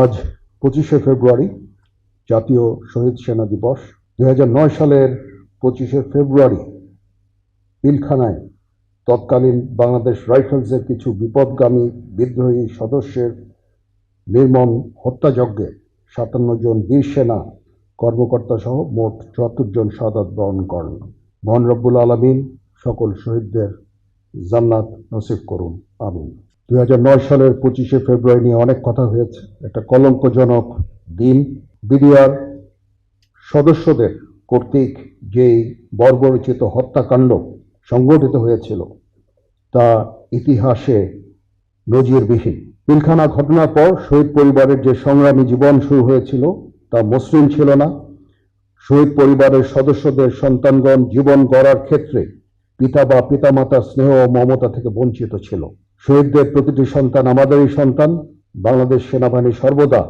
আজ 25শে ফেব্রুয়ারি জাতীয় শহীদ সেনা দিবস। 2009 সালের 25শে ফেব্রুয়ারি পিলখানায় তৎকালীন বাংলাদেশ রাইফেলসের কিছু বিপদগামী বিদ্রোহী সদস্যের নির্মম হত্যাযজ্ঞে 57 জন বীর সেনা কর্মকর্তা সহ মোট 74 জন শাহাদাত বরণ করেন। মহান রব্বুল আলামিন সকল শহীদদের জান্নাত নসিব করুন, আমিন। 2009 সালের 25শে ফেব্রুয়ারি নিয়ে অনেক কথা হয়েছে। একটা কলঙ্কজনক দিন। বিডিআর সদস্যদের কর্তৃক যেই বর্বরচিত হত্যাকাণ্ড সংঘটিত হয়েছিল তা ইতিহাসে নজিরবিহীন। পিলখানা ঘটনার পর শহীদ পরিবারের যে সংগ্রামী জীবন শুরু হয়েছিল তা মসৃণ ছিল না। শহীদ পরিবারের সদস্যদের সন্তানগণ জীবন গড়ার ক্ষেত্রে পিতা বা পিতামাতার স্নেহ ও মমতা থেকে বঞ্চিত ছিল। শহীদদের প্রতিটি সন্তান আমাদেরই সন্তান। বাংলাদেশ সেনাবাহিনী সর্বদা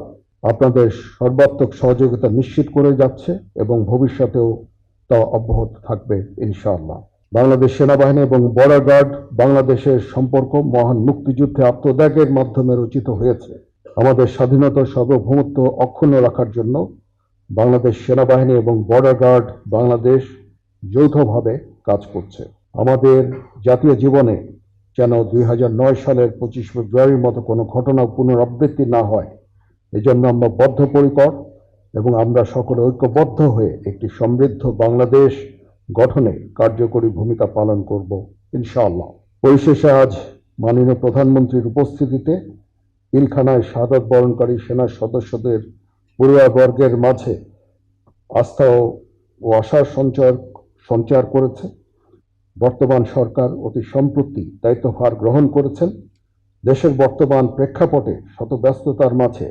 আপনাদের সর্বাত্মক সহযোগিতা নিশ্চিত করে যাচ্ছে এবং ভবিষ্যতেও তা অব্যাহত থাকবে ইনশাআল্লাহ। বাংলাদেশ সেনাবাহিনী এবং বর্ডার গার্ড বাংলাদেশের সম্পর্ক মহান মুক্তিযুদ্ধে আত্মত্যাগের মাধ্যমে রচিত হয়েছে। আমাদের স্বাধীনতা সার্বভৌমত্ব অক্ষুণ্ণ রাখার জন্য বাংলাদেশ সেনাবাহিনী এবং বর্ডার গার্ড বাংলাদেশ যৌথভাবে কাজ করছে। আমাদের জাতীয় জীবনে যেন 2009 সালের 25 ফেব্রুয়ারির মতো কোনো ঘটনা পুনরাবৃত্তি না হয়, এজন্য আমরা বদ্ধপরিকর এবং আমরা সকলে ঐক্যবদ্ধ হয়ে একটি সমৃদ্ধ বাংলাদেশ গঠনে কার্যকরী ভূমিকা পালন করব ইনশাআল্লাহ। পরিশেষে আজ মাননীয় প্রধানমন্ত্রীর উপস্থিতিতে পিলখানায় শাহাদাত বরণকারী সেনা সদস্যদের পরিবারবর্গের মাঝে আস্থা ও আশার সঞ্চার করেছে। বর্তমান সরকার অতি সম্প্রতি দায়িত্বভার গ্রহণ করেছেন। দেশের বর্তমান প্রেক্ষাপটে শত ব্যস্ততার মাঝে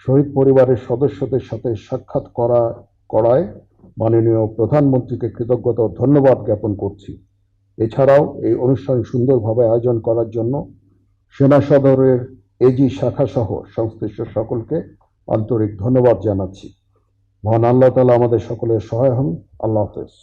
শহীদ পরিবারের সদস্যদের সাথে সাক্ষাৎ করায় মাননীয় প্রধানমন্ত্রীকে কৃতজ্ঞতা ও ধন্যবাদ জ্ঞাপন করছি। এছাড়াও এই অনুষ্ঠান সুন্দরভাবে আয়োজন করার জন্য সেনা সদরের এজি শাখা সহ সংশ্লিষ্ট সকলকে আন্তরিক ধন্যবাদ জানাচ্ছি। মহান আল্লাহ তাআলা আমাদের সকলের সহায় হন। আল্লাহ হাফেজ।